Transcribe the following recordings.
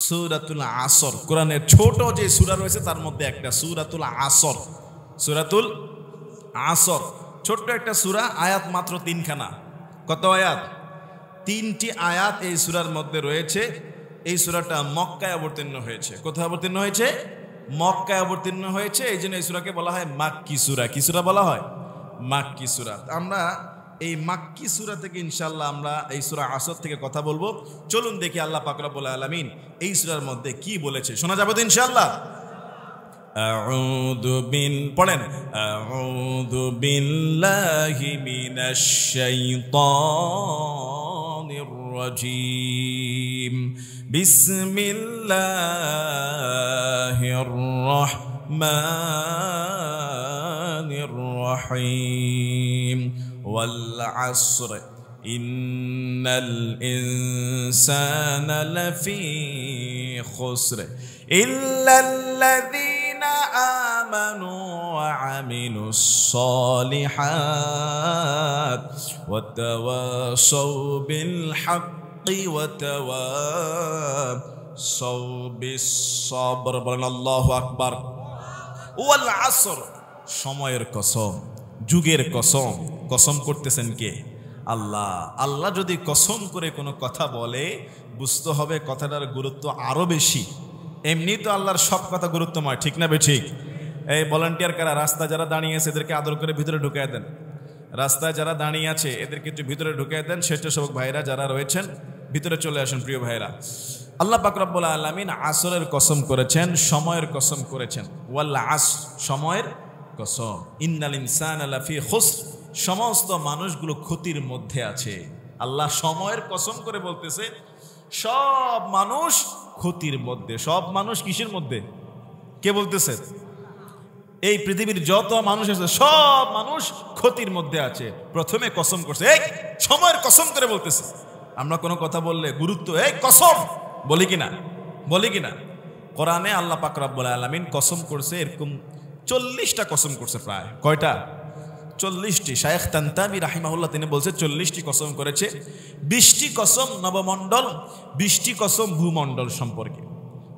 সূরাতুল আসর, কোরআনের ছোট যে সূরা রয়েছে তার মধ্যে একটা সূরাতুল আসর। সূরাতুল আসর ছোট্ট একটা সূরা, আয়াত মাত্র 3খানা। কত আয়াত? 3টি আয়াত এই সূরার মধ্যে রয়েছে। এই সূরাটা মক্কায় অবতীর্ণ হয়েছে। কোথায় অবতীর্ণ হয়েছে? মক্কায় অবতীর্ণ হয়েছে। এই জন্য এই সূরাকে বলা হয় মাক্কি সূরা। কি সূরা বলা হয়? মাক্কি সূরা। আমরা এই মাক্কি সূরা থেকে ইনশাআল্লাহ আমরা এই সূরা আসর থেকে কথা বলবো। চলুন দেখি আল্লাহ পাক রব্বুল আলামিন এই সূরার মধ্যে কি বলেছে। শোনা যাবে তো ইনশাআল্লাহ? পড়েন, আউযু বিল্লাহি মিনাশ শাইতানির রাজীম, বিসমিল্লাহির রাহমানির রাহিম, ওয়াল আসর ইন্নাল ইনসানা লাফি খুসর ইল্লাল্লাযীনা আমানু ওয়া আমিলুস সালিহাত ওয়া তাওয়াসাউ বিল হাক্কি ওয়া তাওয়াসাউ বিস সাবর। বলেন আল্লাহু আকবার। ওয়াল আসর, সময়ের কসম, যুগের কসম। কসম করতেছেন কে? আল্লাহ। আল্লাহ যদি কসম করে কোনো কথা বলে বুঝতে হবে কথাটার গুরুত্ব আরো বেশি। এমনি তো আল্লাহর সব কথা গুরুত্বময়, ঠিক না বেঠিক? এই ভলান্টিয়ার কারা, রাস্তায় যারা দাঁড়িয়ে আছে এদেরকে আদর করে ভিতরে ঢুকায় দেন। রাস্তায় যারা দাঁড়িয়ে আছে এদেরকে একটু ভিতরে ঢুকায় দেন। স্বেচ্ছাসেবক ভাইরা যারা রয়েছেন ভিতরে চলে আসেন। প্রিয় ভাইরা, আল্লাহ পাক রব্বুল আলামিন আসরের কসম করেছেন, সময়ের কসম করেছেন। ওয়াল আসর, সময়ের কসম। ইন্নাল ইনসানা লাফি খুসর, সমস্ত মানুষগুলো ক্ষতির মধ্যে আছে। আল্লাহ সময়ের কসম করে বলতেছে সব মানুষ ক্ষতির মধ্যে। সব মানুষ কিসের মধ্যে? কে বলতেছে? এই পৃথিবীর যত মানুষ আছে সব মানুষ ক্ষতির মধ্যে আছে। প্রথমে কসম করছে, এই সময়ের কসম করে বলতেছে। আমরা কোনো কথা বললে গুরুত্ব, এই কসম বলি কিনা? বলি কিনা? কোরআনে আল্লাহ পাক রব্বুল আলামিন কসম করছে এরকম 40টা কসম করছে। প্রায় কয়টা? 40টি। শায়েখ তানতাবী রাহিমাহুল্লাহ তিনি বলছে 40টি কসম করেছে। 20টি কসম নবমণ্ডল, 20টি কসম ভূমণ্ডল সম্পর্কে।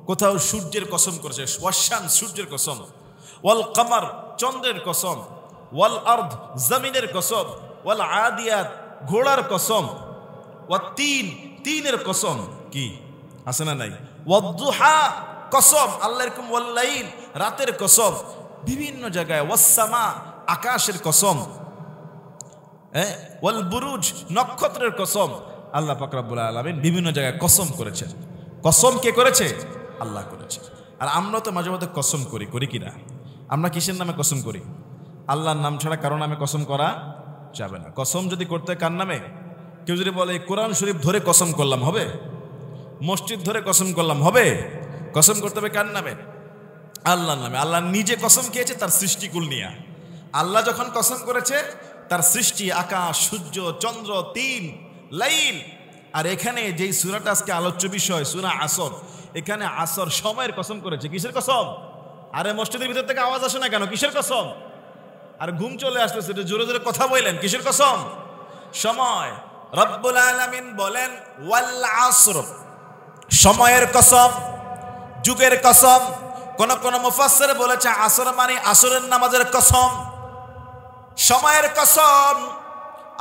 কোথাও সূর্যের কসম করেছে, ওয়াশান সূর্যের কসম, ওয়াল কামার চন্দ্রের কসম, ওয়াল আরদ জমিনের কসম, ওয়াল আদিয়াত ঘোড়ার কসম, ওয়াত তিনের কসম। কি আছে না নাই? ওয়াদ-দুহা কসম, আল্লাহ এরকম, ওয়াল লাইল রাতের কসম। বিভিন্ন জায়গায় ওয়াস-সামা আকাশের কসম, ওয়াল বুরুজ নক্ষত্রের কসম। আল্লাহ পাক রব্বুল আলামিন বিভিন্ন জায়গায় কসম করেছেন। কসম কে করেছে? আল্লাহ করেছে। আর আমরা তো মাঝে মধ্যে কসম করি, করি কিনা? আমরা কিসের নামে কসম করি? আল্লাহর নাম ছাড়া কারো নামে কসম করা যাবে না। কসম যদি করতে কার নামে? কেউ যদি বলে কোরআন শরীফ ধরে কসম করলাম, হবে? মসজিদ ধরে কসম করলাম, হবে? কসম করতে হবে কার নামে? আল্লাহর নামে। আল্লাহ নিজে কসম খেয়েছে তার সৃষ্টিকুল নিয়া। আল্লাহ যখন কসম করেছে তার সৃষ্টি, আকাশ, সূর্য, চন্দ্র, লাইল। আর এখানে যেই সূরাটা আজকে আলোচ্য বিষয় সূরা আসর, এখানে আসর সময়ের কসম করেছে। কিসের কসম? আরে মসজিদের ভিতর থেকে আওয়াজ আসে না কেন? কিসের কসম? আর ঘুম চলে আসতেছে, জোরে জোরে কথা বললেন। কিসের কসম? সময়। রব্বুল আলামিন বলেন ওয়াল আসর, সময়ের কসম, যুগের কসম। কোন কোন মুফাসসির বলেছে আসর মানে আসরের নামাজের কসম। সময়ের কসম।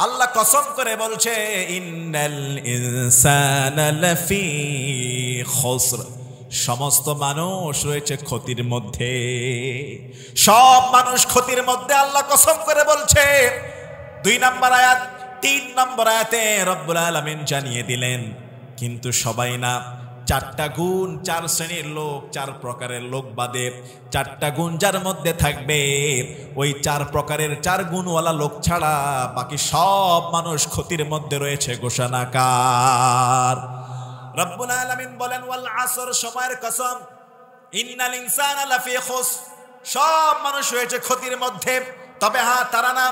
আল্লাহ কসম করে বলছে ইন্নাল ইনসানা লাফি খুসর, সমস্ত মানুষ রয়েছে ক্ষতির মধ্যে। সব মানুষ ক্ষতির মধ্যে আল্লাহ কসম করে বলছে। 2 নম্বর আয়াত, 3 নম্বর আয়াতে রব্বুল আলামিন জানিয়ে দিলেন কিন্তু সবাই না। 4টা গুণ, 4 শ্রেণীর লোক, 4 প্রকারের লোক বাদে 4টা গুণ যার মধ্যে থাকবে, ওই 4 প্রকারের 4 গুণওয়ালা লোক ছাড়া বাকি সব মানুষ ক্ষতির মধ্যে রয়েছে। ঘোষণাকার রব্বুল আলামিন বলেন ওয়াল আসর, সময়ের কসম, ইন্নাল ইনসানা লাফি খুসর, সব মানুষ রয়েছে ক্ষতির মধ্যে। তবে হ্যাঁ, তারা না।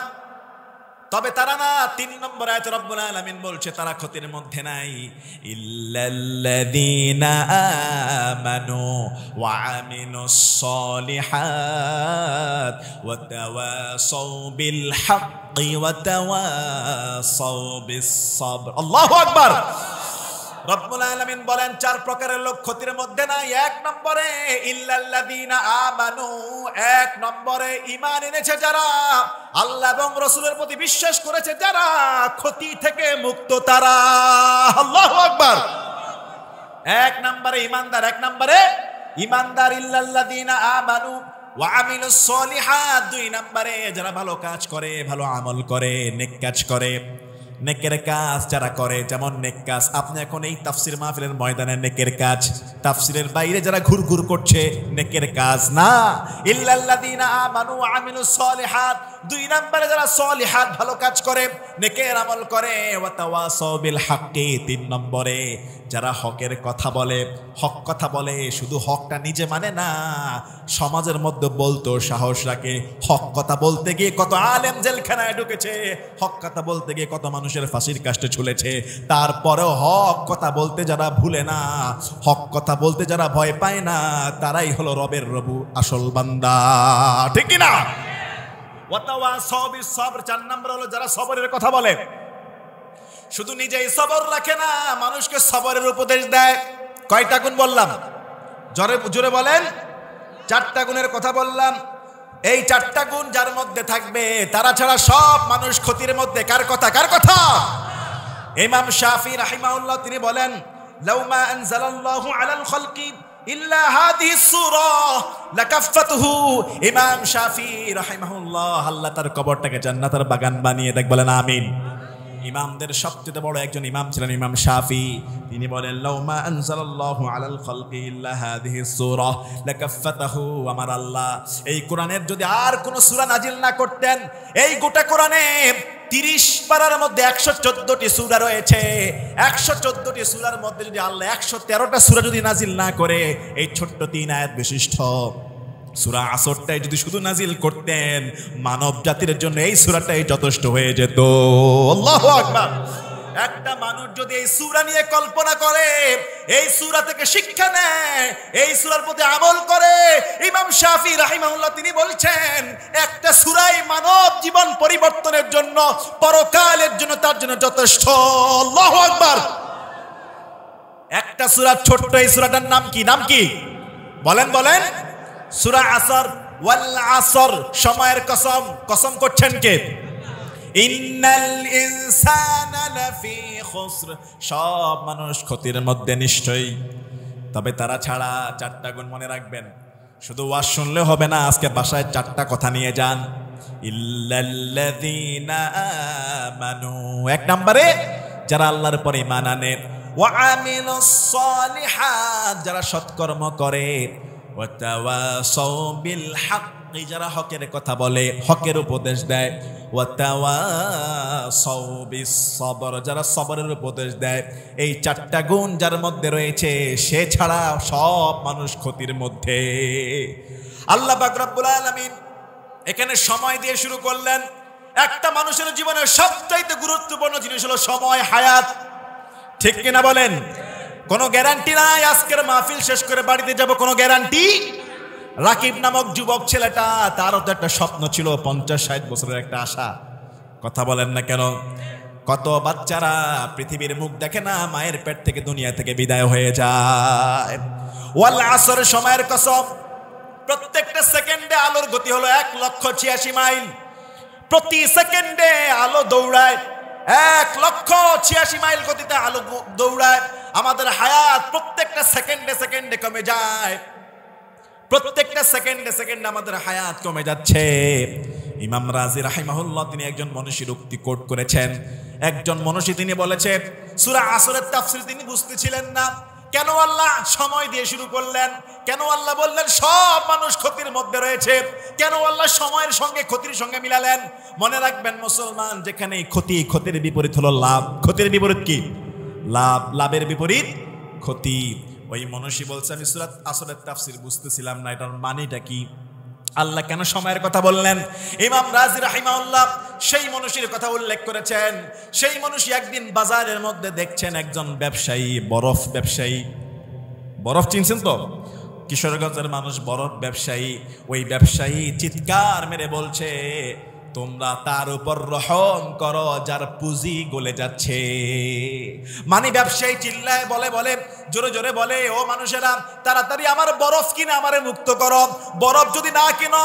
3 নম্বর আয়াতে রব্বুল আলামিন বলছে তারা ক্ষতির মধ্যে নাই। ইল্লাল্লাযীনা আমানু ওয়া আমিলুস সালিহাত ওয়া তাওয়াসাউ বিল হাক্কি ওয়া তাওয়াসাউ বিস সাবর। আল্লাহু আকবার। রব্বুল আলামিন বলেন 4 প্রকারের লোক ক্ষতির মধ্যে নাই। 1 নম্বরে ইল্লাল্লাযীনা আমানু, 1 নম্বরে ঈমান এনেছে যারা, আল্লাহ এবং রাসূলের প্রতি বিশ্বাস করেছে যারা, ক্ষতি থেকে মুক্ত তারা। আল্লাহু আকবার। 1 নম্বরে ঈমানদার, 1 নম্বরে ঈমানদার ইল্লাল্লাযীনা আমানু ওয়া আমিলুস সলিহাত। 2 নম্বরে যারা ভালো কাজ করে, ভালো আমল করে, নেক কাজ করে। নেকের কাজ যারা করে, যেমন নেক কাজ, আপনি এখন এই তাফসির মাহফিলের ময়দানে নেকের কাজ, তাফসিরের বাইরে যারা ঘুরঘুর করছে নেকের কাজ না। ইল্লাল্লাযীনা আমানু ওয়া আমিলুস সলিহাত, 2 নম্বরে যারা সলিহাত ভালো কাজ করে, নেকের আমল করে। ওয়া তাওয়াসাউ বিল হাক্কি, 3 নম্বরে যারা হকের কথা বলে, হক কথা বলে, শুধু হকটা নিজে মানে না, সমাজের মধ্যে বলতো সাহস রাখে। হক কথা বলতে গিয়ে কত আলেম জেলখানায় ঢুকেছে, হক কথা বলতে গিয়ে কত মানুষের ফাঁসির কাষ্টে ঝুলেছে, তারপরেও হক কথা বলতে যারা ভুলে না, হক কথা বলতে যারা ভয় পায় না, তারাই হলো রবের রবু আসল বান্দা। ঠিক কি না? ওয়াতাওয়াসাউ বিস সবর, 4 নম্বর হলো যারা সবরের কথা বলে, শুধু নিজেই সবর রাখে না, মানুষকে সবরের উপদেশ দেয়। কয়টা গুণ বললাম? জোরে বলেন। 4টা গুণের কথা বললাম। এই 4টা গুণ যার মধ্যে থাকবে, তারা ছাড়া সব মানুষ ক্ষতির মধ্যে। কার কথা? কার কথা? ইমাম শাফি রাহিমাহুল্লাহ তিনি বলেন, লাউ মা আনজালাল্লাহু আলাল খালকি ইল্লা হাদিহিস সূরা লাকাফাতুহু। ইমাম শাফি রাহিমাহুল্লাহ, আল্লাহ তার কবরটাকে জান্নাতের বাগান বানিয়ে দেখ, বলেন আমিন। ইমামদের সবচেয়ে বড় একজন ইমাম ছিলেন ইমাম শাফি। তিনি বলেন, লাউ মা আনজালাল্লাহু আলাল খালকি ইল্লা হাদিহিস সূরা লাকাফাতাহু। আমার আল্লাহ এই কোরআনের যদি আর কোন সূরা নাজিল না করতেন, এই গোটা কোরআনে 30 পারার মধ্যে 114টি সূরা রয়েছে, 114টি সূরার মধ্যে যদি আল্লাহ 113টা সূরা যদি নাজিল না করে, এই ছোট্ট 3 আয়াত বিশিষ্ট সূরা আসরটাই যদি শুধু নাজিল করতেন, মানব জাতির জন্য এই সূরাটাই যথেষ্ট হয়ে যেত। আল্লাহু আকবার। একটা মানুষ যদি এই সূরা নিয়ে কল্পনা করে, এই সূরা থেকে শিক্ষা নেয়, এই সূরার প্রতি আমল করে, ইমাম শাফি রাহিমাহুল্লাহ তিনি বলছেন, একটা সূরাই মানব জীবন পরিবর্তনের জন্য, পরকালের জন্য তার জন্য যথেষ্ট। আল্লাহু আকবার। একটা সূরা ছোট্ট, এই সূরাটার নাম কি? নাম কি? বলেন বলেন। সূরা আসর। ওয়াল আসর, সময়ের কসম। কসম করছেন কে? ইন্নাল ইনসানা লাফি খুসর, সব মানুষ ক্ষতির মধ্যে নিশ্চয়ই। তবে তারা ছাড়া 4টা গুণ মনে রাখবেন। শুধু ওয়াজ শুনলে হবে না, আজকে বাসায় 4টা কথা নিয়ে যান। ইল্লাল্লাযীনা আমানু, 1 নম্বরে যারা আল্লাহর উপর ঈমান আনে, ওয়া আমিলুস সলিহাত, যারা সৎকর্ম করে, ওয়া তাওয়াসাউ বিল হাক্কি, যারা হকের কথা বলে, হকের উপদেশ দেয়, ওয়া তাওয়াসাউ বিস সবর, যারা সবরের উপদেশ দেয়। এই 4টা গুণ যার মধ্যে রয়েছে, সে ছাড়া সব মানুষ ক্ষতির মধ্যে। আল্লাহ পাক রব্বুল আলামিন এখানে সময় দিয়ে শুরু করলেন। একটা মানুষের জীবনের সবচাইতে গুরুত্বপূর্ণ জিনিস হলো সময়, হায়াত। ঠিক কিনা বলেন? কোনো গ্যারান্টি নাই আজকের মাহফিল শেষ করে বাড়িতে যাব, কোনো গ্যারান্টি। রাকিব নামক যুবক ছেলেটা, তারও তো একটা স্বপ্ন ছিল, 50-60 বছরের একটা আশা। কথা বলেন না কেন? কত বাচ্চারা পৃথিবীর মুখ দেখে না, মায়ের পেট থেকে দুনিয়া থেকে বিদায় হয়ে যায়। ওয়াল আসর, সময়ের কসম। প্রত্যেকটা সেকেন্ডে আলোর গতি হলো 1,86,000 মাইল। প্রতি সেকেন্ডে আলো দৌড়ায় 1,86,000 মাইল গতিতে আলো দৌড়ায়। আমাদের হায়াত প্রত্যেকটা সেকেন্ডে সেকেন্ডে কমে যায়, প্রত্যেকটা সেকেন্ডে সেকেন্ডে আমাদের হায়াত কমে যাচ্ছে। ইমাম রাজি রাহিমাহুল্লাহ তিনি একজন মনীষীর উক্তি কোট করেছেন। একজন মনীষী তিনি বলেছেন, সূরা আসরের তাফসীর তিনি বুঝতেছিলেন না, কেন আল্লাহ সময় দিয়ে শুরু করলেন, কেন আল্লাহ বললেন সব মানুষ ক্ষতির মধ্যে রয়েছে, কেন আল্লাহ সময়ের সঙ্গে ক্ষতির সঙ্গে মিলালেন। মনে রাখবেন মুসলমান, যেখানে ক্ষতি, ক্ষতির বিপরীত হলো লাভ। ক্ষতির বিপরীত কি? লাভ। লাভের বিপরীত ক্ষতি। ওই মনীষী বলছে, আমি সূরা আসরের তাফসীর বুঝতেছিলাম না, এটার মানেটা কি, আল্লাহ কেন সময়ের কথা বললেন। ইমাম রাজি রাহিমাহুল্লাহ সেই মনীষীর কথা উল্লেখ করেছেন। সেই মনীষী একদিন বাজারের মধ্যে দেখছেন একজন ব্যবসায়ী, বরফ ব্যবসায়ী। বরফ চিনছেন তো? কিশোরগঞ্জের মানুষ বরফ ব্যবসায়ী। ওই ব্যবসায়ী চিৎকার মেরে বলছে, তোমরা তার উপর রহম করো যার পুঁজি গলে যাচ্ছে। মানে ব্যবসায়ী চিল্লায় বলে জোরে জোরে বলে, ও মানুষেরা তাড়াতাড়ি আমার বরফ কিনে আমারে মুক্ত করো, বরফ যদি না কিনো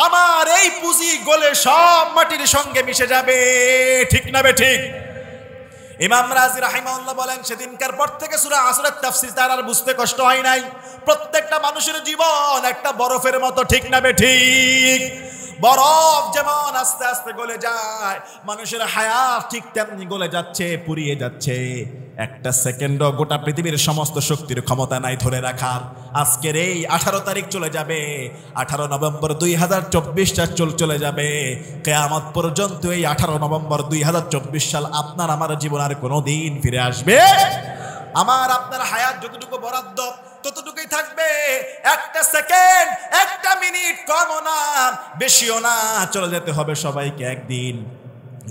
আমার এই পুঁজি গলে সব মাটির সঙ্গে মিশে যাবে। ঠিক না বে ঠিক? ইমাম রাজি রাহিমাহুল্লাহ বলেন, সেদিনকার পর থেকে সূরা আসরের তাফসীর তার আর বুঝতে কষ্ট হয় নাই। প্রত্যেকটা মানুষের জীবন একটা বরফের মতো। ঠিক না বে ঠিক? বরফ যেমন আস্তে আস্তে গলে যায়, মানুষের হায়াত ঠিক তেমনি গলে যাচ্ছে, পুড়িয়ে যাচ্ছে। একটা সেকেন্ডও গোটা পৃথিবীর সমস্ত শক্তির ক্ষমতা নাই ধরে রাখার। আজকের এই 18 তারিখ চলে যাবে, 18 নভেম্বর 2024 চলে যাবে। কিয়ামত পর্যন্ত এই 18 নভেম্বর 2024 সাল আপনার আমার জীবন আর কোনোদিন ফিরে আসবে? আমার আপনার হায়াত যতটুকু বরাদ্দ ততটুকুই থাকবে। একটা সেকেন্ড, একটা মিনিট কমও না বেশিও না, চলে যেতে হবে সবাইকে একদিন।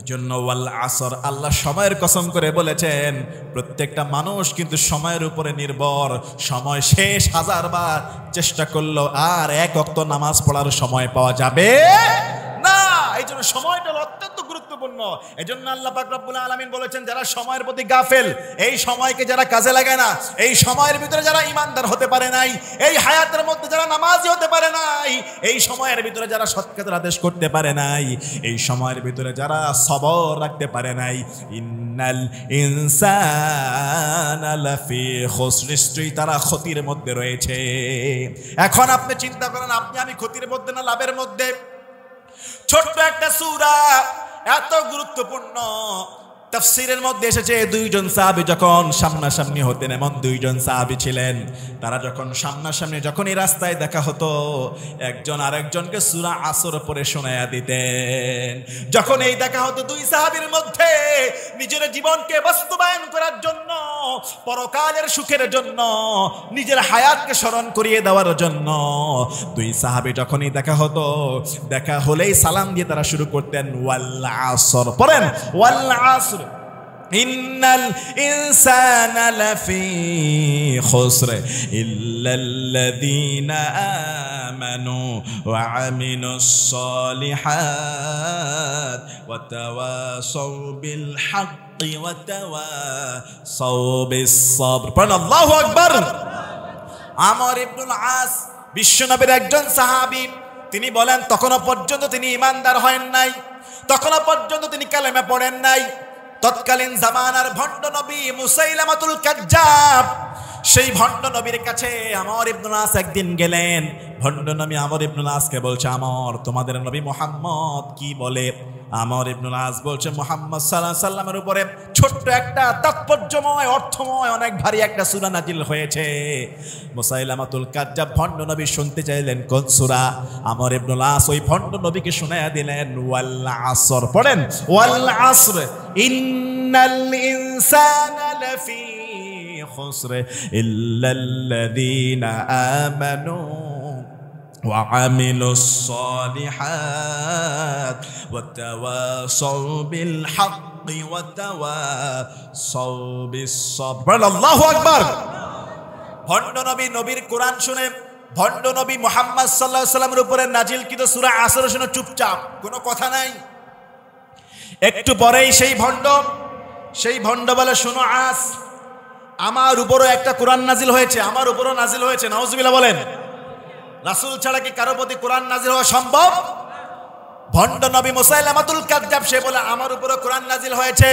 এজন্য ওয়াল আসর, আল্লাহ সময়ের কসম করে বলেছেন। প্রত্যেকটা মানুষ কিন্তু সময়ের উপরে নির্ভর। সময় শেষ, হাজারবার চেষ্টা করলো আর এক ওয়াক্ত নামাজ পড়ার সময় পাওয়া যাবে না। এই জন্য সময়টা অত্যন্ত গুরুত্বপূর্ণ। এই জন্য আল্লাহ পাক রব্বুল আলামিন বলেছেন, যারা সময়ের প্রতি গাফেল, এই সময়কে যারা কাজে লাগায় না, এই সময়ের ভিতরে যারা ইমানদার হতে পারে নাই, এই হায়াতের মধ্যে যারা নামাজি হতে পারে নাই, এই সময়ের ভিতরে যারা সৎ কাজের আদেশ করতে পারে নাই, এই সময়ের ভিতরে যারা সবর রাখতে পারে নাই, ইন্নাল ইনসানা লাফি খুসর, নিশ্চয়ই তারা ক্ষতির মধ্যে রয়েছে। এখন আপনি চিন্তা করেন, আপনি আমি ক্ষতির মধ্যে না লাভের মধ্যে? ছোট্ট একটা সূরা এত গুরুত্বপূর্ণ। তাফসীরের মধ্যে এসেছে, দুইজন সাহাবী যখন সামনাসামনি হতেন, এমন দুইজন সাহাবী ছিলেন, তারা যখন সামনাসামনি যখন এই রাস্তায় দেখা হতো, একজন আরেকজনকে সূরা আসর পড়ে শোনায়া দিতেন। যখন এই দেখা হতো দুই সাহাবীর মধ্যে, নিজের জীবনকে বাস্তবায়ন করার জন্য, পরকালের সুখের জন্য, নিজের হায়াতকে স্মরণ করিয়ে দেওয়ার জন্য, দুই সাহাবী যখনই দেখা হতো, দেখা হলেই সালাম দিয়ে তারা শুরু করতেন ওয়াল আসর। পড়েন ওয়াল আসর, ইন্নাল ইনসানা লাফি খুসর ইল্লাল্লাযীনা আমানু ওয়া আমিলুস সালিহাত ওয়া তাওয়াসাউ বিল হাক্কি ওয়া তাওয়াসাউ বিস সাবর। পড়েন আল্লাহু আকবার। আমর ইবনুল আস বিশ্বনবীর একজন সাহাবী, তিনি বলেন তখনও পর্যন্ত তিনি ঈমানদার হন নাই, তখনও পর্যন্ত তিনি কালেমা পড়েন নাই। তৎকালীন জামানার ভণ্ড নবী মুসাইলামাতুল কাজ্জাব, সেই ভণ্ড নবীর কাছে আমর ইবনুল আস একদিন গেলেন। ভণ্ড নবী আমর ইবনুল আসকে বলছে, আমর, তোমাদের নবী মুহাম্মদ কি বলে? আমর ইবনুল আস বলছে, মুহাম্মদ সাল্লাল্লাহু আলাইহি সাল্লামের উপরে ছোট্ট একটা তাৎপর্যময়, অর্থময়, অনেক ভারী একটা সূরা নাজিল হয়েছে। মুসাইলামাতুল কাজ্জাব ভণ্ড নবী শুনতে চাইলেন কোন সূরা। আমর ইবনুল আস ওই ভণ্ড নবীকে শোনায়া দিলেন ওয়াল আসর। পড়েন ওয়াল আসর, ইন্নাল ইনসানা লাফি খুসর ইল্লাল্লাযীনা আমানু ওয়া আমিলুস সালিহাত ওয়া তাওয়াসাউ বিল হাক্কি ওয়া তাওয়াসাউ বিস সাবর। আল্লাহু আকবার। ভণ্ড নবী নবীর কোরআন শুনে, ভণ্ড নবী মুহাম্মদ সাল্লাল্লাহু আলাইহি সাল্লামের উপরে নাজিলকৃত সূরা আসর শুনে চুপচাপ, কোনো কথা নাই। একটু পরেই সেই ভণ্ড বলে, শোনো আস, আমার উপরও একটা কোরআন নাজিল হয়েছে, আমার উপরও নাজিল হয়েছে। নাউজুবিল্লাহ বলেন। রাসূল ছাড়া কি কারো প্রতি কোরআন নাজিল হওয়া সম্ভব? ভণ্ড নবী মুসাইলামাতুল কাজ্জাব সে বলে, আমার উপরও কোরআন নাজিল হয়েছে,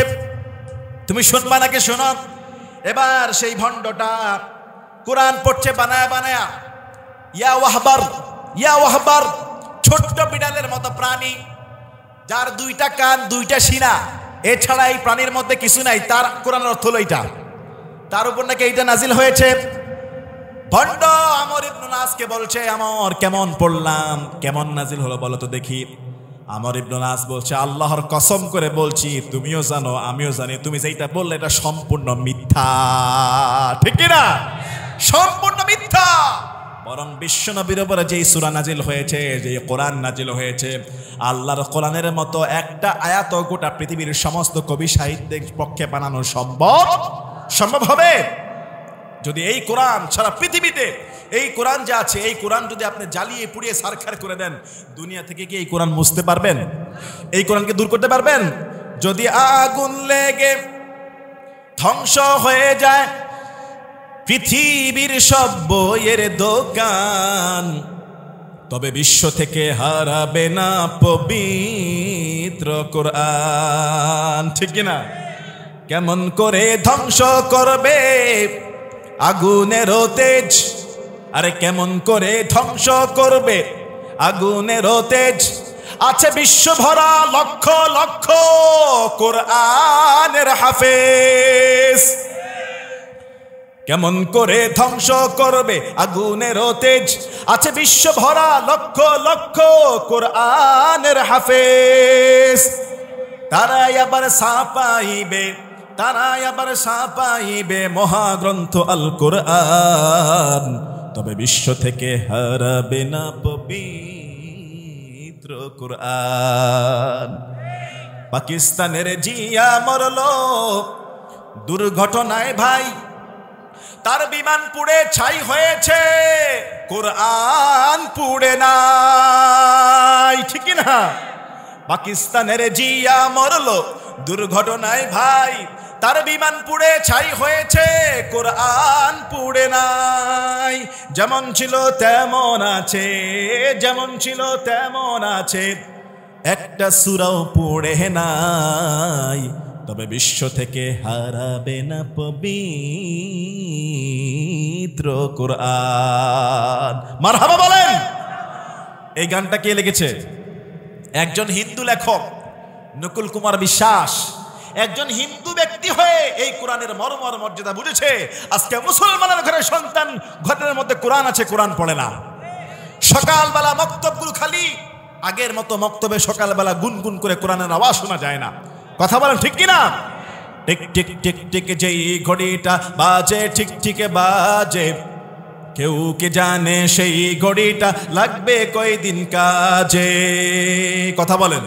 তুমি শুনবা নাকি? শোনো। এবার সেই ভণ্ডটা কোরআন পড়ছে বানায়া বানায়া, ইয়া ওয়াহবার, ইয়া ওয়াহবার, ছোট্ট বিড়ালের মতো প্রাণী, যার দুইটা কান, দুইটা শিরা, এছাড়া এই প্রাণীর মধ্যে কিছু নাই, তার কোরআনের অর্থ হলো এইটা, তার উপর নাকি এইটা নাজিল হয়েছে। ভণ্ড আমর ইবনুল আসকে বলছে, আমর কেমন পড়লাম, কেমন নাজিল হলো বলো তো দেখি। আমর ইবনুল আস বলছে, আল্লাহর কসম করে বলছি, তুমিও জানো আমিও জানি, তুমি যেটা বললে এটা সম্পূর্ণ মিথ্যা। ঠিক না? সম্পূর্ণ মিথ্যা। বরং বিশ্বনবীর উপরে যেই সূরা নাজিল হয়েছে, যে কোরআন নাজিল হয়েছে, আল্লাহর কোরআনের মতো একটা আয়াত গোটা পৃথিবীর সমস্ত কবি সাহিত্যের পক্ষে বানানো সম্ভব হবে? যদি এই কোরআন সারা পৃথিবীতে এই কোরআন যে আছে, এই কোরআন যদি আপনি জ্বালিয়ে পুড়িয়ে সারখার করে দেন, দুনিয়া থেকে কি এই কোরআন মুছতে পারবেন? এই কোরআনকে দূর করতে পারবেন? যদি আগুন লেগে ধ্বংস হয়ে যায় পৃথিবীর সব বইয়ের দোকান, তবে বিশ্ব থেকে হারাবে না পবিত্র কোরআন। ঠিক কিনা? কেমন করে ধ্বংস করবে আগুনের তেজ, আরে কেমন করে ধ্বংস করবে আগুনের তেজ, আছে বিশ্ব ভরা লক্ষ লক্ষ কোরআনের হাফেজ। কেমন করে ধ্বংস করবে আগুনের তেজ, আছে বিশ্ব ভরা লক্ষ লক্ষ কোরআনের হাফেজ। তারাই আবার সাপাইবে, তারাই আবার সাপাইবে মহাগ্রন্থ আল কোরআন, তবে বিশ্ব থেকে হারাবে না পবিত্র কোরআন। পাকিস্তানের জিয়া মরল দুর্ঘটনায় ভাই, তার বিমান পুড়ে ছাই হয়েছে, কোরআন পুড়ে নাই। ঠিক না? পাকিস্তানের জিয়া মরল দুর্ঘটনায় ভাই, তার বিমান পুড়ে ছাই হয়েছে, কোরআন পুড়ে নাই। যেমন ছিল তেমন আছে, যেমন ছিল তেমন আছে, একটা সূরাও পুড়ে নাই, তবে বিশ্ব থেকে হারাবে না পবিত্র কোরআন। মারহাবা বলেন। এই গানটা কে লিখেছে? একজন হিন্দু লেখক নকুল কুমার বিশ্বাস, একজন হিন্দু ব্যক্তি হয়ে এই কোরআনের মর্ম মর্যাদা বুঝেছে। আজকে মুসলমানের ঘরে সন্তান, ঘরের মধ্যে কোরআন আছে, কোরআন পড়ে না। সকালবেলা মক্তবগুলো খালি, আগের মতো মক্তবে সকালবেলা গুনগুন করে কোরআনের আওয়াজ শোনা যায় না। কথা বলেন ঠিক কিনা? টিক টিক টিক টিক যেই ঘড়িটা বাজে ঠিক ঠিক বাজে, কেউ কি জানে সেই ঘড়িটা লাগবে কয়দিন কাজে? কথা বলেন।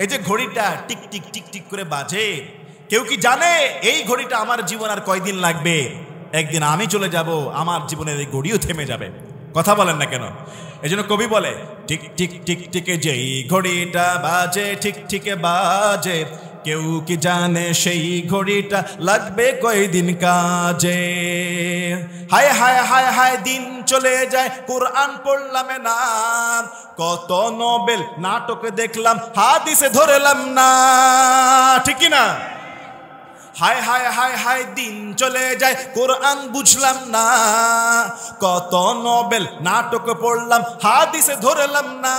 এই যে ঘড়িটা টিক টিক টিক টিক করে বাজে, কেউ কি জানে এই ঘড়িটা আমার জীবন আর কয়দিন লাগবে? একদিন আমি চলে যাব, আমার জীবনের এই ঘড়িও থেমে যাবে। কথা বলেন না কেন? এই জন্য কবি বলে টিক টিক টিক টিকে যেই ঘড়িটা বাজে ঠিক ঠিক বাজে, কেউ কি জানে সেই ঘড়িটা লাগবে কয়দিন কাজে? হায় হায় হায় হায় দিন চলে যায় কোরআন পড়লাম না, কত নোবেল নাটক দেখলাম হাদিসে ধরলাম না। ঠিক না? হায় হায় হায় হায় দিন চলে যায় কোরআন বুঝলাম না, কত নোবেল নাটক পড়লাম হাদিসে ধরলাম না।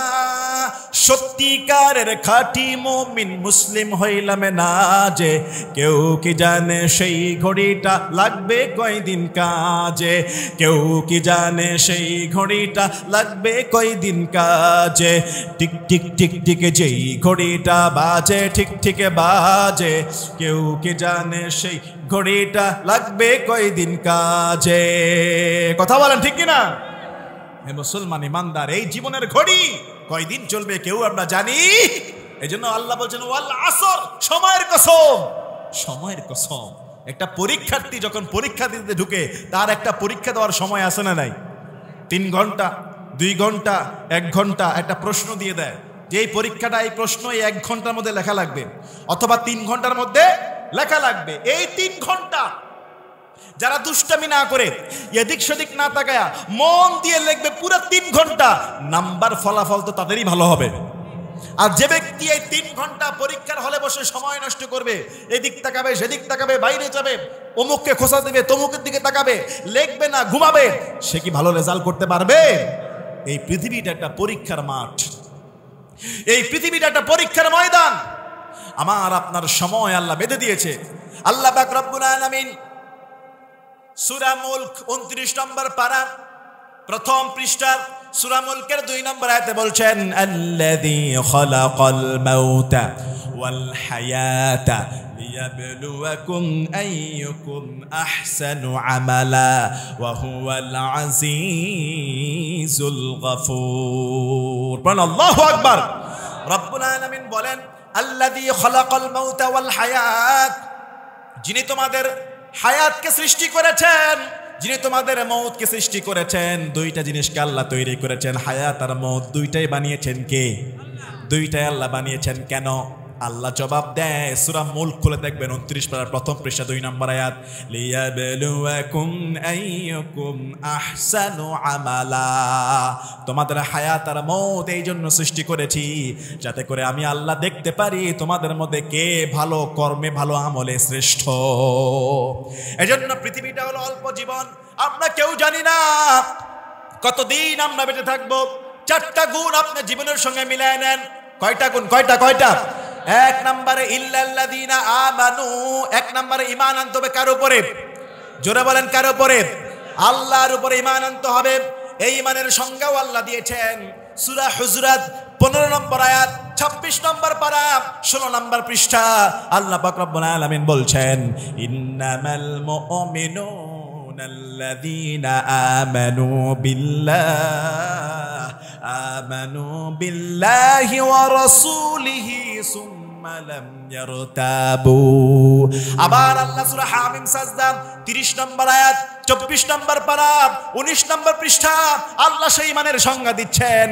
সত্যিকারের খাঁটি মুমিন মুসলিম হইলাম না যে, কেউ কি জানে সেই ঘড়িটা লাগবে কয়দিন কাজে? কেউ কি জানে সেই ঘড়িটা লাগবে কয়দিন কাজে? টিক টিক টিক টিকে যেই ঘড়িটা বাজে ঠিক ঠিক বাজে, কেউ কি জানে সেই ঘড়িটা লাগবে কয়দিন কাজে? কথা বলেন ঠিক কিনা? হে মুসলমান ইমানদার, এই জীবনের ঘড়ি কয়দিন চলবে কেউ আমরা জানি। এই জন্য আল্লাহ বলছেন ওয়াল আসর, সময়ের কসম, সময়ের কসম। একটা পরীক্ষার্থী যখন পরীক্ষা দিতে ঢুকে, তার একটা পরীক্ষা দেওয়ার সময় আছে না নাই? 3 ঘন্টা, 2 ঘন্টা, 1 ঘন্টা একটা প্রশ্ন দিয়ে দেয় যে এই পরীক্ষাটা, এই প্রশ্ন এই 1 ঘন্টার মধ্যে লেখা লাগবে, অথবা 3 ঘন্টার মধ্যে লেখা লাগবে। এই 3 ঘন্টা যারা দুষ্টামি না করে, এদিক সেদিক না তাকায়া মন দিয়ে লিখবে পুরো 3 ঘন্টা, নাম্বার ফলাফল তো তাদেরই ভালো হবে। আর যে ব্যক্তি এই 3 ঘন্টা পরীক্ষার হলে বসে সময় নষ্ট করবে, এদিক তাকাবে সেদিক তাকাবে, বাইরে যাবে, অমুককে খোঁচা দেবে, তমুকের দিকে তাকাবে, লিখবে না, ঘুমাবে, সে কি ভালো রেজাল্ট করতে পারবে? এই পৃথিবীটা একটা পরীক্ষার মাঠ, এই পৃথিবীটা একটা পরীক্ষার ময়দান। আমার আপনার সময় আল্লাহ বেঁধে দিয়েছে। আল্লাহ পাক রব্বুল আলামিন সূরা মুলক 29 নম্বর পারা প্রথম পৃষ্ঠা সূরা মুলকের 2 নম্বর আয়াতে বলছেন, আল্লাযী খালাকাল মাউতা ওয়াল হায়াতা লিয়াবলুয়াকুম আইয়ুকুম আহসানু আমালা ওয়া হুয়াল আজিজুল গফুর। আল্লাহু আকবার। রব্বুল আলামিন বলেন আল্লাযী খালাকাল মাউতা ওয়াল হায়াত, যিনি তোমাদের হায়াতকে সৃষ্টি করেছেন, যিনি তোমাদের মওতকে সৃষ্টি করেছেন, দুইটা জিনিসকে আল্লাহ তৈরি করেছেন, হায়াত আর মওত দুইটাই বানিয়েছেন কে? দুইটাই আল্লাহ বানিয়েছেন। কেন? আল্লাহ জবাব দেয়, সূরা মুলক খুলে দেখবেন 29 পারার প্রথম পৃষ্ঠা 2 নম্বর আয়াত, লিয়াবলুয়াকুম আইয়ুকুম আহসানু আমালা। তোমাদের হায়াত আর মওত এই জন্য সৃষ্টি করেছি যাতে করে আমি আল্লাহ দেখতে পারি তোমাদের মধ্যে কে ভালো কর্মে ভালো আমলে শ্রেষ্ঠ। এজন্য পৃথিবীটা হলো অল্প জীবন, আমরা কেউ জানি না কতদিন আমরা বেঁচে থাকবো। 4টা গুণ আপনার জীবনের সঙ্গে মিলায় নেন। কয়টা গুণ? কয়টা? 1 নম্বরে ইল্লাল্লাযীনা আমানু, 1 নম্বরে ঈমান আনতে হবে কার উপরে? জোরে বলেন, কার উপরে? আল্লাহর উপরে ঈমান আনতে হবে। এই ঈমানের সংজ্ঞাও আল্লাহ দিয়েছেন সূরা হুজুরাত 15 নম্বর আয়াত, 26 নম্বর পারা, 16 নম্বর পৃষ্ঠা। আল্লাহ পাক রব্বুল আলামিন বলছেন, ইন্নামাল মুমিনুনা আল্লাযীনা আমানু বিল্লাহি ওয়া রাসূলিহি সুম্মা লাম ইয়ারতাবু। আবার আল্লাহ সূরা হামিম সাজদা 30 নম্বর আয়াত, 24 নম্বর পারা, 19 নম্বর পৃষ্ঠা আল্লাহ সেই ঈমানের সংজ্ঞা দিচ্ছেন,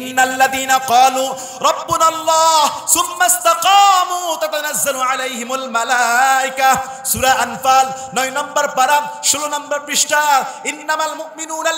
ইন্নাল্লাযীনা ক্বালু রাব্বুনাল্লাহ সুম্মা ইসতাকামু তাতানাজ্জালু আলাইহিমুল মালায়েকা। সূরা আনফাল 9 নম্বর পারা, 16 নম্বর পৃষ্ঠা, ইন্নামাল মুমিনুনা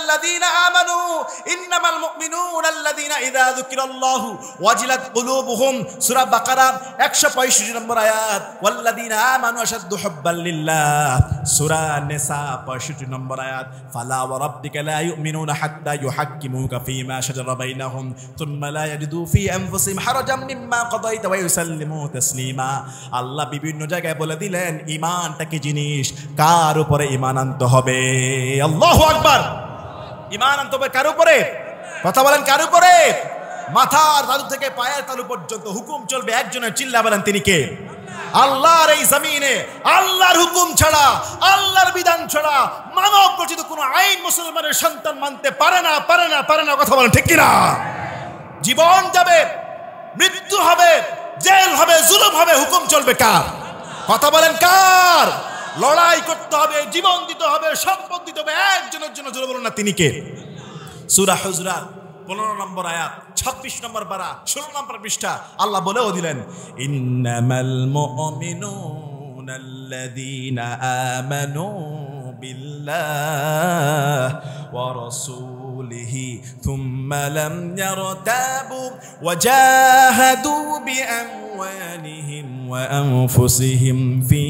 আল্লাযীনা ইযা যুকিরাল্লাহু ওয়াজিলাত কুলুবুহুম। সূরা বাকারা 165 নম্বর আয়াত, ওয়াল্লাযীনা আমানু আশাদ্দু হুব্বাল লিল্লাহ। সূরা নিসা 65 নম্বর আয়াত, ফালা ওয়া রাব্বিকা লা ইউমিনুনা হাত্তা ইউহাক্কিমুকা ফীমা শাজারা বাইনাহুম থুম্মা লা ইয়াজিদু ফী আনফুসিহিম হারাজাম মিম্মা কাদাইতা ওয়া ইউসাল্লিমু তাসলিমা। আল্লাহ বিভিন্ন জায়গায় বলে দিলেন ঈমানটা কি জিনিস, কার উপরে ঈমান আনতে হবে। আল্লাহু আকবার। ঈমান আনতে হবে কার উপরে? কথা বলেন, কার উপরে? মাথার তালু থেকে পায়ের তালু পর্যন্ত হুকুম চলবে একজনের, চিল্লা বলেন তিনি কে? আল্লাহর এই জমিনে আল্লাহর হুকুম ছাড়া, আল্লাহর বিধান ছাড়া মানব রচিত কোন আইন মুসলমানের সন্তান মানতে পারে না। কথা বলেন ঠিক কিনা? জীবন যাবে, মৃত্যু হবে, জেল হবে, জুলুম হবে, হুকুম চলবে কার? কথা বলেন, কার? লড়াই করতে হবে, জীবন দিতে হবে, সম্পদ দিতে হবে একজনের জন্য। জোরে বলুন না, তিনি কে? সূরা হুজুরাত 15 নম্বর আয়াত, 26 নম্বর পারা, 16 নম্বর পৃষ্ঠা আল্লাহ বলেও দিলেন, ইন্নামাল মুমিনুনা আল্লাযীনা আমানু বিল্লাহি ওয়া রাসূলিহি থুম্মা লাম ইয়ারতাবু ওয়া জাহাদু বিআমওয়ালিহিম ওয়া আনফুসিহিম ফি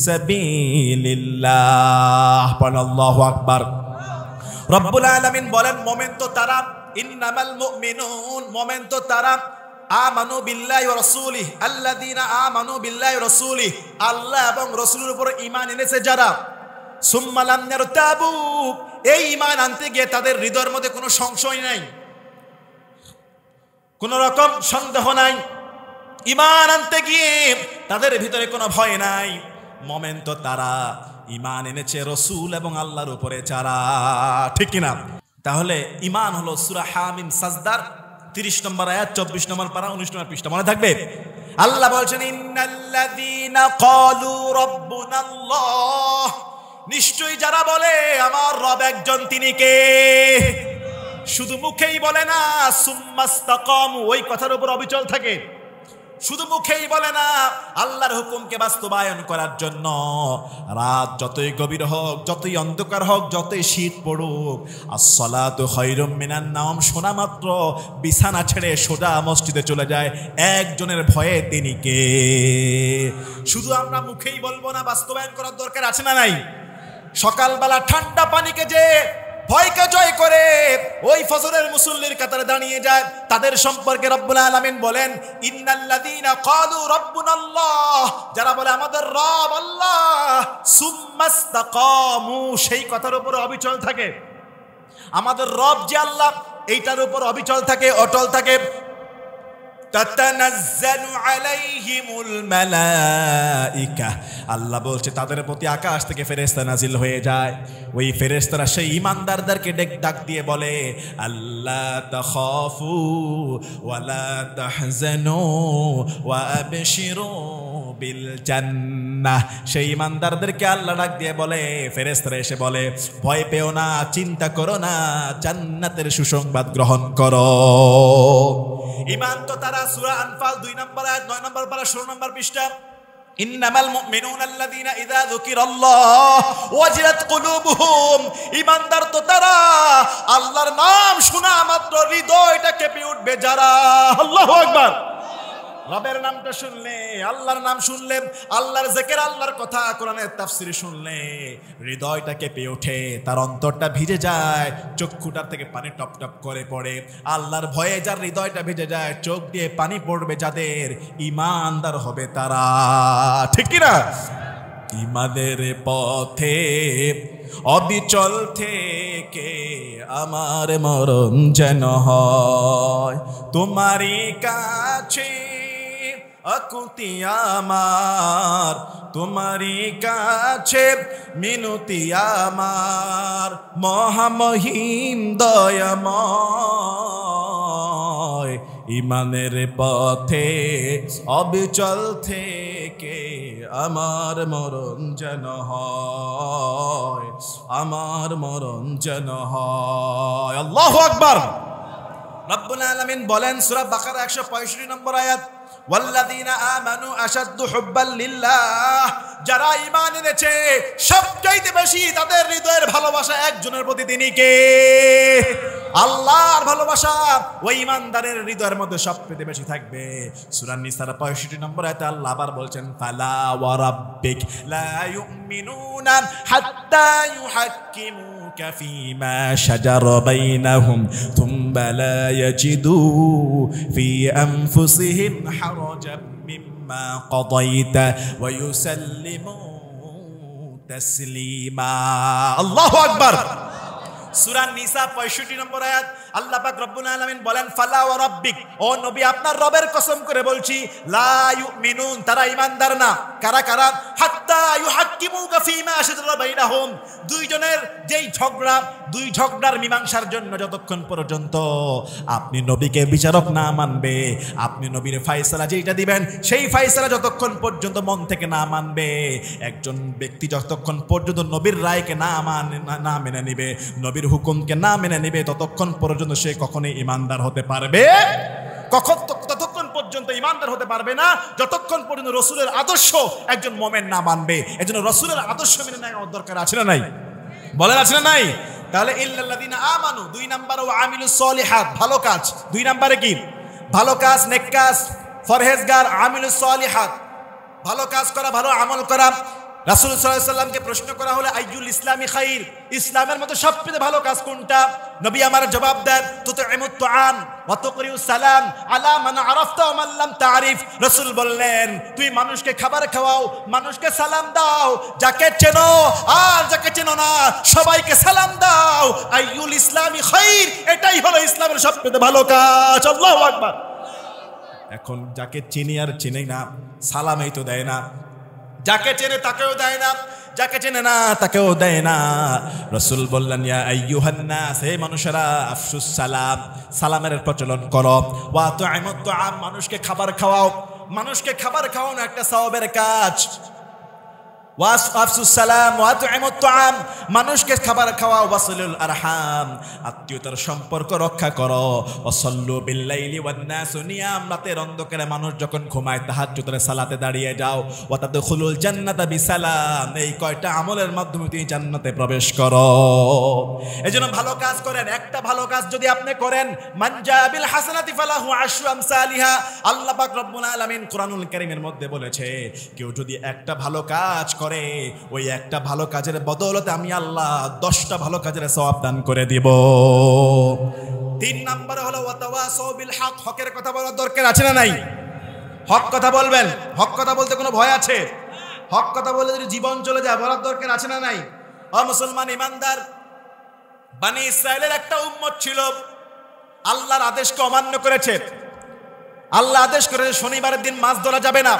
সাবিলিল্লাহ। আল্লাহু আকবার। রব্বুল আলামিন বলেন, মোমেন তো তারা, ইন্নামাল মুমিনুন, মোমেন তো তারা, আমানু বিল্লাহি ওয়া রাসূলিহি, আল্লাযীনা আমানু বিল্লাহি ওয়া রাসূলিহি, আল্লাহ এবং রাসূলের উপর ঈমান এনেছে যারা, সুম্মা লাম ইয়ারতাবু, এই ঈমান আনতে গিয়ে তাদের হৃদয়ের মধ্যে কোনো সংশয় নাই, কোনো রকম সন্দেহ নাই, ঈমান আনতে গিয়ে তাদের ভিতরে কোনো ভয় নাই। মোমেন তো তারা, ঈমান এনেছে রাসূল এবং আল্লাহর উপরে যারা, ঠিক কিনা? তাহলে ঈমান হলো সূরা হামিম সাজদার 30 নম্বর আয়াত, 24 নম্বর পারা, 19 নম্বর পৃষ্ঠা মনে থাকবে। আল্লাহ বলছেন, ইন্নাল্লাযীনা ক্বালু রাব্বুনাল্লাহ, নিশ্চয়ই যারা বলে আমার রব একজন, তিনি কে? শুধু মুখেই বলে না, সুম্মা ইসতাকামু, ওই কথার উপর অবিচল থাকে। শুধু মুখেই বলে না, আল্লাহর হুকুমকে বাস্তবায়ন করার জন্য রাত যতই গভীর হোক, যতই অন্ধকার হোক, যতই শীত পড়ুক, আসসালাতু খায়রুম মিনান নাওম শোনা মাত্র বিছানা ছেড়ে সোজা মসজিদে চলে যায় একজনের ভয়ে, তিনি কে? শুধু আমরা মুখেই বলবো না, বাস্তবায়ন করার দরকার আছে না নাই? সকালবেলা ঠান্ডা পানিকে যে ভয়কে জয় করে ওই ফজরের মুসল্লির কাতারে দাঁড়িয়ে যায়, তাদের সম্পর্কে রব্বুল আলামিন বলেন, ইন্নাল্লাযীনা ক্বালু রাব্বুনাল্লাহ, যারা বলে আমাদের রব আল্লাহ, সুম্মা ইসতাকামু, সেই কথার উপর অবিচল থাকে, আমাদের রব যে আল্লাহ এইটার উপর অবিচল থাকে, অটল থাকে। তাতানাজ্জালু আলাইহিমুল মালাইকা, আল্লাহ বলছে তাদের প্রতি আকাশ থেকে ফেরেশতা নাজিল হয়ে যায়। ওই ফেরেশতারা সেই ঈমানদারদেরকে ডাক দিয়ে বলে, আল্লা তাখাফু ওয়ালা তাহজানু ওয়া আবশিরু বিল জান্নাহ। জান্নাহ। সেই ইমানদারদেরকে আল্লাহ ডাক দিয়ে বলে, ফেরেশতারা এসে বলে, ভয় পেও না, চিন্তা করো না, জান্নাতের সুসংবাদ গ্রহণ করো। ঈমান তো তারা, সূরা আনফাল 2 নম্বর আয়াত 9 নম্বর পারা 16 নম্বর পৃষ্ঠা, ইন্নামাল মুমিনুনা আল্লাযীনা ইযা যুকিরাল্লাহ ওয়াজিলাত কুলুবুহুম। ঈমানদার তো তারা, আল্লাহর নাম শোনা মাত্র হৃদয়টা কেঁপে উঠবে যারা। আল্লাহু আকবার। রবের নামটা শুনলে, আল্লাহর নাম শুনলে, আল্লাহর জিকির, আল্লাহর কথা, কোরআনের তাফসীর শুনলে হৃদয়টা কেঁপে ওঠে, তার অন্তরটা ভিজে যায়, চক্ষুটার থেকে পানি টপ টপ করে পড়ে। আল্লাহর ভয়ে যার হৃদয়টা ভিজে যায়, চোখ দিয়ে পানি পড়বে যাদের, ঈমানদার হবে তারা। ঠিক কি না? ঈমানের পথে অবিচল থেকে আমার মরণ যেন হয় তোমারই কাছে, আকুতি আমার তোমারই কাছে, মিনতি আমার মহামহিম দয়াময়। ঈমানের পথে অবিচল থেকে আমার মরণ যেন হয়, আমার মরণ যেন হয়। আল্লাহু আকবার। রব্বুল আলামিন বলেন সূরা বাকারা 165 নম্বর আয়াত, ওয়াল্লাযীনা আমানু আশাদ্দু হুব্বাল লিল্লাহ। যারা ঈমান এনেছে সবচাইতে বেশি তাদের হৃদয়ের ভালোবাসা একজনের প্রতি, তিনি কে? আল্লাহর ভালোবাসা ওই ঈমানদারের হৃদয়ের মধ্যে সবচেয়ে বেশি থাকবে। সূরা নিসার 65 নম্বর আয়াতে আল্লাহ আবার বলছেন, ফালা ওয়া রাব্বিক লা ইউমিনুনা হাত্তা ইউহাক্কিমুকা ফীমা শাজারা বাইনাহুম থুম্মা লা ইয়াজিদু ফী আনফুসিহিম হারাজাম মিম্মা কাদাইতা ওয়া ইউসাল্লিমু তাসলিমা। আল্লাহু আকবার। সূরা নিসা 65 নম্বর আয়াত আল্লাহ পাক রব্বুল আলামিন বলেন, ফালা ওয়া রাব্বিক, ও নবী আপনার রবের কসম করে বলছি, লা ইউমিনুন, তারা ঈমানদার না। কারা কারা? হাত্তা ইউহাক্কিমুকা ফীমা শাজারা বাইনাহুম, দুইজনের যেই ঝগড়া, দুই ঝগড়ার মীমাংসার জন্য যতক্ষণ পর্যন্ত আপনি নবীকে বিচারক না মানবে, আপনি নবীর ফয়সালা যেটা দিবেন সেই ফয়সালা যতক্ষণ পর্যন্ত মন থেকে না মানবে, একজন ব্যক্তি যতক্ষণ পর্যন্ত নবীর রায়কে না মেনে নিবে, নবীর হুকুমকে না মেনে নিবে, ততক্ষণ পর্যন্ত সে কখনোই ঈমানদার হতে পারবে, ততক্ষণ পর্যন্ত ঈমানদার হতে পারবে না যতক্ষণ পর্যন্ত রাসূলের আদর্শ একজন মুমিন না মানবে। এজন্য রাসূলের আদর্শ মেনে নেওয়ার দরকার আছে না নাই? বলেন আছে না নাই? তাহলে ইল্লাল্লাযীনা আমানু 2 নাম্বার, ও আমিলুস সলিহাত, ভালো কাজ। 2 নম্বরে কি? ভালো কাজ, নেক কাজ, ফরহেজগার, আমিলুস সলিহাত, ভালো কাজ করা, ভালো আমল করা। রাসূল সাল্লাল্লাহু আলাইহি ওয়াসাল্লামকে প্রশ্ন করা হলো, আইয়ুল ইসলামি খাইর, ইসলামের মধ্যে সবচেয়ে ভালো কাজ কোনটা? নবী আমার জবাব দেন, তুতঈমুত তুআম ওয়া তুকরিউস সালাম আলা মান আরাফতা ওয়া মান লাম তারিফ। রাসূল বললেন, তুই মানুষকে খাবার খাওয়াও, মানুষকে সালাম দাও, যাকে চেনো আর যাকে চেনো না সবাইকে সালাম দাও। আইয়ুল ইসলামি খাইর, এটাই হলো ইসলামের সবচেয়ে ভালো কাজ। আল্লাহু আকবার। এখন যাকে চিনি আর চিনি না সালামই তো দেয় না, যাকে চেনে তাকেও দেয় না, যাকে চেনে না তাকেও দেয় না। রাসূল বললেন, ইয়া আইয়ুহান নাস, হে মানুষেরা, আফশুস সালাম, সালামের প্রচলন করো। ওয়া তু'ইমুত তুআম, মানুষকে খাবার খাওয়াও। মানুষকে খাবার খাওয়ানো একটা সওয়াবের কাজ। ওয়াসফুস সালাম ওয়া তু'ইমুত তুআম, মানুষকে খাবার খাওয়াও। ওয়াসিলুল আরহাম, আত্মীয়তার সম্পর্ক রক্ষা করো। ওয়াসাল্লু বিল্লাইলি ওয়ান নাসু নিয়াম, রাতের অন্ধকারে মানুষ যখন ঘুমায় তাহাজ্জুদের সালাতে দাঁড়িয়ে যাও। ওয়া তাদখুলুল জান্নাতা বিসালাম, এই কয়টা আমলের মাধ্যমে তুমি জান্নাতে প্রবেশ করো। এজন্য ভালো কাজ করেন। একটা ভালো কাজ যদি আপনি করেন, মান জাআ বিল হাসানাতি ফালাহু আশরু আমসালিহা, আল্লাহ পাক রব্বুল আলামিন কোরআনুল কারীমের মধ্যে বলেছে, কেউ যদি একটা ভালো কাজ করে, ওই একটা ভালো কাজের বদৌলতে আমি আল্লাহ 10টা ভালো কাজের সওয়াব দান করে দিব। 3 নম্বরে হলো ওয়াতাওয়াসাউ বিল হক, হকের কথা বলার দরকার আছে না নাই? হক কথা বলবেন। হক কথা বলতে কোনো ভয় আছে? হক কথা বলে যদি জীবন চলে যায়, বলার দরকার আছে না নাই? ও মুসলমান ঈমানদার, বনি ইসরাইলের একটা উম্মত ছিল, আল্লাহর আদেশকে অমান্য করেছে। আল্লাহ আদেশ করেছে শনিবারের দিন মাছ ধরা যাবে না।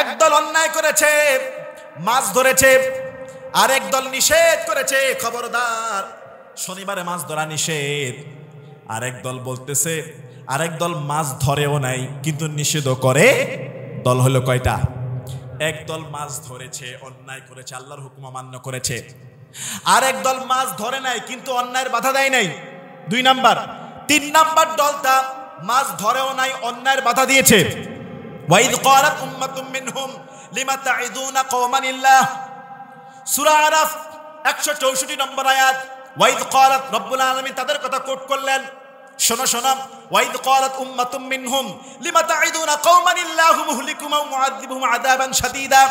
একদল অন্যায় করেছে, মাছ ধরেছে, আরেক দল নিষেধ করেছে, খবরদার শনিবারে মাছ ধরা নিষেধ। আরেক দল বলতেছে, আরেক দল মাছ ধরেও নাই কিন্তু নিষেধও করে। দল হলো কয়টা? একদল মাছ ধরেছে, অন্যায় করেছে, আল্লাহর হুকুম অমান্য করেছে। আর একদল মাছ ধরে নাই কিন্তু অন্যায়ের বাধা দেয় নাই, 2 নাম্বার। 3 নাম্বার দলটা মাছ ধরেও নাই, অন্যায়ের বাধা দিয়েছে। ওয়াইদ ক্বালাত উম্মাতুম মিনহুম লিমা তাইদুনা কওমান ইল্লাহ, সূরা আরাফ 164 নম্বর আয়াত। ওয়াইদ ক্বালাত, রব্বুল আলামিন তাদের কথা কোট করলেন, শোনো শোনো। ওয়াইদ ক্বালাত উম্মাতুম মিনহুম লিমা তাইদুনা কওমান ইল্লাহু মুহলিকুহুম ওয়া মুআযযিবুহুম আযাবান শাদীদা।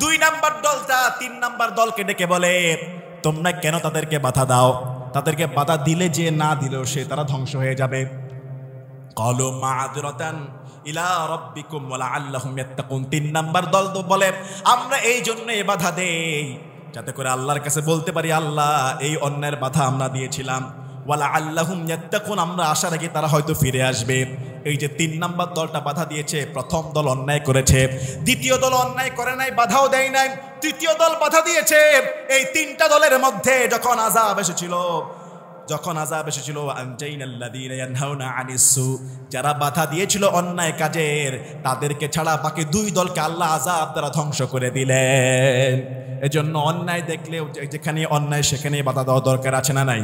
2 নাম্বার দলটা 3 নাম্বার দলকে ডেকে বলে, তোমরা কেন তাদেরকে বাধা দাও? তাদেরকে বাধা দিলে যে না দিলেও সে তারা ধ্বংস হয়ে যাবে। ক্বালু মা'যুরাতান ইলা রাব্বিকুম ওয়া লাআল্লাহুম ইয়াত্তাকুন। 3 নাম্বার দল তো বলে, আমরা এই জন্য এই বাধা দেই যাতে করে আল্লাহর কাছে বলতে পারি, আল্লাহ এই অন্যায়ের বাধা আমরা দিয়েছিলাম, ওয়া লাআল্লাহুম ইয়াত্তাকুন, আমরা আশা রাখি তারা হয়তো ফিরে আসবে। এই যে 3 নাম্বার দলটা বাধা দিয়েছে, প্রথম দল অন্যায় করেছে, দ্বিতীয় দল অন্যায় করে নাই, বাধাও দেয় নাই, তৃতীয় দল বাধা দিয়েছে। এই 3টা দলের মধ্যে যখন আযাব এসেছিল আনজাইনাল্লাযীনা ইয়ানহাউনা আনিস সু, যারা বাধা দিয়েছিল অন্যায় কাজের, তাদেরকে ছাড়া বাকি 2 দলকে আল্লাহ আযাব দ্বারা ধ্বংস করে দিলেন। এজন্য অন্যায় দেখলে যেখানে অন্যায় সেখানে বাধা দেওয়া দরকার আছে না নাই?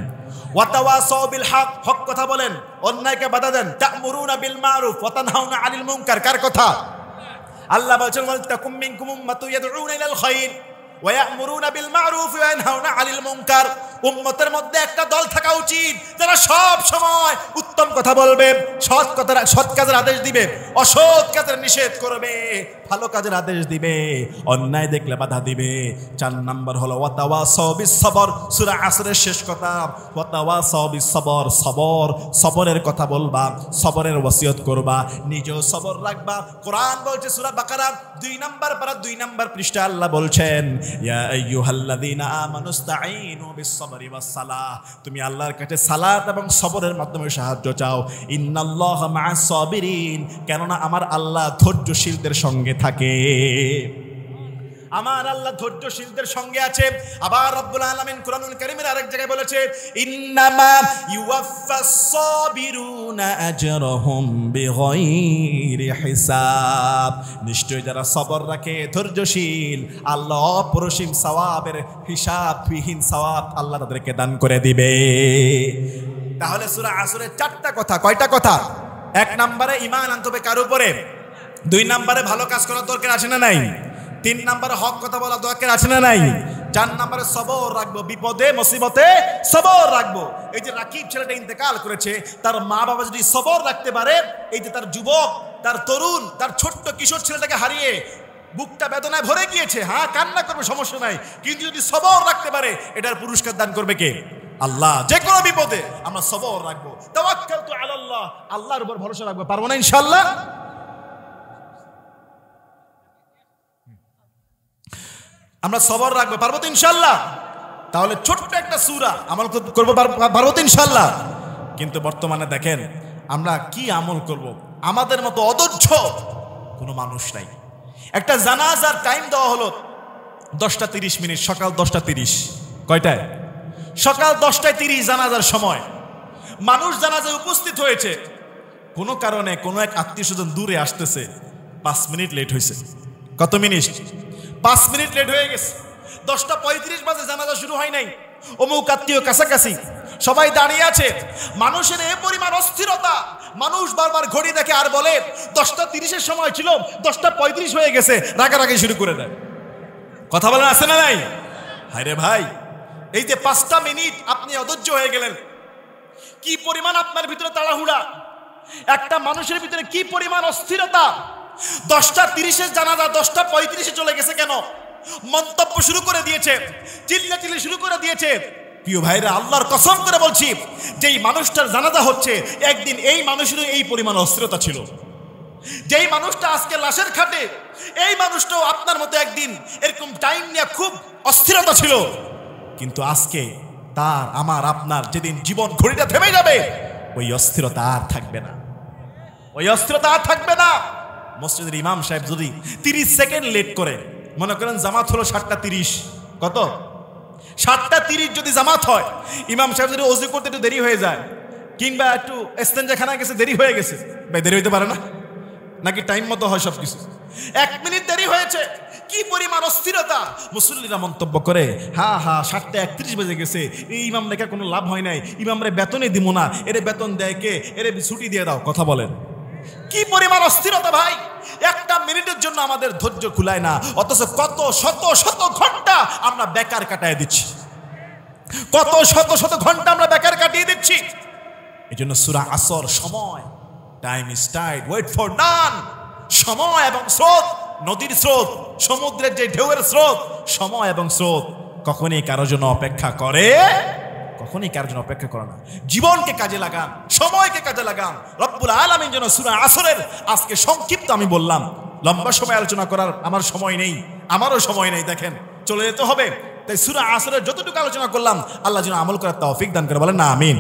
ওয়াতাওয়াসাউ বিল হক, হক কথা বলেন, অন্যায়কে বাধা দেন। তা'মুরুনা বিল মারুফ ওয়া তানহাউনা আনিল মুনকার, কার কথা? আল্লাহ বলেছেন ওয়ালতাকুম মিনকুম উম্মাতুন ইয়াদউনা ইলাল খায়র ওয়া ইয়া'মুরুনা বিল মারুফ ওয়া ইয়ানহাউনা আনিল মুনকার। উম্মতের মধ্যে একটা দল থাকা উচিত যারা সব সময় উত্তম কথা বলবে, সৎ কাজের আদেশ দিবে, অসৎ কাজের নিষেধ করবে, ভালো কাজের আদেশ দিবে, অন্যায় দেখলে বাধা দিবে। 4 নাম্বার হলো ওয়াতাওয়াসাউ বিস সবর, সূরা আসরের শেষ কথা, ওয়াতাওয়াসাউ বিস সবর, সবরের কথা বলবা, সবরের ওসিয়ত করবা, নিজেও সবর রাখবা। কোরআন বলছে সূরা বাকারা 2 নাম্বার পারা 2 নাম্বার পৃষ্ঠা, আল্লাহ বলছেন ইয়া আইয়ুহাল্লাযীনা আমানুস্তাঈনু বিস সবরি ওয়াস সালাহ, তুমি আল্লাহর কাছে সালাত এবং সবরের মাধ্যমে সাহায্য চাও। ইন্নাল্লাহা মা'আস সাবিরিন, কেননা আমার আল্লাহ ধৈর্যশীলদের সঙ্গে থাকে, আমার আল্লাহ ধৈর্যশীলদের সঙ্গে আছে। আবার রব্বুল আলামিন কুরআনুল কারীমের আরেক জায়গায় বলেছে ইন্নামা ইউওয়াফাস সাবিরুনা আজরাহুম বিগাইরি হিসাব, নিশ্চয় যারা সবর রাখে, ধৈর্যশীল, আল্লাহ অপরিসীম সওয়াবের হিসাববিহীন সওয়াব আল্লাহ তাদেরকে দান করে দিবে। তাহলে সূরা আসরের 4টা কথা, কয়টা কথা? 1 নম্বরে ঈমান আনতে হবে কার উপরে, 2 নম্বরে ভালো কাজ করার দরকার আছে না নাই, 3 নম্বরে হক কথা বলা দরকার আছে না নাই, 4 নম্বরে সবর রাখবো, বিপদে মুসিবতে সবর রাখবো। এই যে রাকিব ছেলেটা ইন্তেকাল করেছে, তার মা বাবা যদি সবর রাখতে পারে, এই যে তার যুবক, তার তরুণ, তার ছোট্ট কিশোর ছেলেটাকে হারিয়ে বুকটা বেদনায় ভরে গিয়েছে, হ্যাঁ কান্না করবে, সমস্যা নাই, কিন্তু যদি সবর রাখতে পারে এটার পুরস্কার দান করবে কে? আল্লাহ। যে কোনো বিপদে আমরা সবর রাখবো, তাওয়াক্কালতু আলাল্লাহ, আল্লাহর উপর ভরসা রাখবো, পারবো না ইনশাআল্লাহ? আমরা সবর রাখবো, পারবো তো ইনশাআল্লাহ? তাহলে ছোট্ট একটা সূরা আমল করবো, পারবো তো ইনশাআল্লাহ? কিন্তু বর্তমানে দেখেন আমরা কি আমল করব, আমাদের মতো অধৈর্য কোনো মানুষ নাই। একটা জানাজার টাইম দেওয়া হলো 10:30, সকাল 10:30, কয়টায়? সকাল 10:30 জানাজার সময়। মানুষ জানাজায় উপস্থিত হয়েছে, কোনো কারণে কোনো এক আত্মীয় স্বজন দূরে আসতেছে, 5 মিনিট লেট হয়েছে। কত মিনিট? 5 মিনিট লেট হয়ে গেছে। 10:35 বাজে জানাজা শুরু হয় নাই, অমুক আত্মীয় কাছাকাছি সবাই দাঁড়িয়ে আছে। মানুষের এই পরিমাণ অস্থিরতা, মানুষ বারবার ঘড়ি দেখে আর বলে 10:30 সময় ছিল, 10:35 হয়ে গেছে, রাগারাগি শুরু করে দেয়। কথা বলেন আছে না নাই? হায়রে ভাই, এই যে 5টা মিনিট আপনি অধৈর্য হয়ে গেলেন, কি পরিমাণ আপনার ভিতরে তাড়াহুড়া, একটা মানুষের ভিতরে কি পরিমাণ অস্থিরতা। 10:30 জানাজা 10:35 চলে গেছে কেন? মন্তব্য শুরু করে দিয়েছে, চিল্লাচিল্লি শুরু করে দিয়েছে। প্রিয় ভাইরা, আল্লাহর কসম করে বলছি, যেই মানুষটার জানাজা হচ্ছে, একদিন এই মানুষেরও এই পরিমাণ অস্থিরতা ছিল। যেই মানুষটা আজকে লাশের খাটে, এই মানুষটাও আপনার মতো একদিন এরকম টাইম নিয়ে খুব অস্থিরতা ছিল। কিন্তু আজকে তার, আমার, আপনার যেদিন জীবন ঘড়িটা থেমে যাবে, ওই অস্থিরতা আর থাকবে না, ওই অস্থিরতা আর থাকবে না। মসজিদের ইমাম সাহেব যদি 30 সেকেন্ড লেট করে, মনে করেন জামাত হলো 7:30, কত? 7:30 যদি জামাত হয়, ইমাম সাহেব যদি ওযু করতে একটু দেরি হয়ে যায়, কিংবা একটু ইস্তেঞ্জাখানায় গেছে, দেরি হয়ে গেছে, ভাই দেরি হইতে পারে না? নাকি টাইম মতো হয় সবকিছু? 1 মিনিট দেরি হয়েছে, কি পরিমাণ অস্থিরতা! মুসল্লিরা মন্তব্য করে, হা 7:31 বেজে গেছে, এই ইমাম রেখে কোনো লাভ হয় নাই, ইমামরে বেতনই দিব না, এরে বেতন দেয় কে, এরে ছুটি দিয়ে দাও। কথা বলেন, কি পরিমাণ অস্থিরতা ভাই! 1টা মিনিটের জন্য আমাদের ধৈর্য কুলায় না, অথচ কত শত শত ঘন্টা আমরা বেকার কাটায় দিচ্ছি, কত শত শত ঘন্টা আমরা বেকার কাটিয়ে দিচ্ছি। এই জন্য সূরা আসর, সময়, time is tide, wait for none. সময় এবং স্রোত, নদীর স্রোত, সমুদ্রের যে ঢেউয়ের স্রোত, সময় এবং স্রোত কখনই কারোর জন্য অপেক্ষা করে, কখনই কারোর জন্য অপেক্ষা করে না। জীবনকে কাজে লাগান, সময়কে কাজে লাগান। রব্বুল আলামিন যেন সূরা আসরের, আজকে সংক্ষিপ্ত আমি বললাম, লম্বা সময় আলোচনা করার আমার সময় নেই, আমারও সময় নেই, দেখেন চলে যেতে হবে। তাই সূরা আসরের যতটুকু আলোচনা করলাম, আল্লাহ যেন আমল করার তৌফিক দান করে, বলেন না আমিন।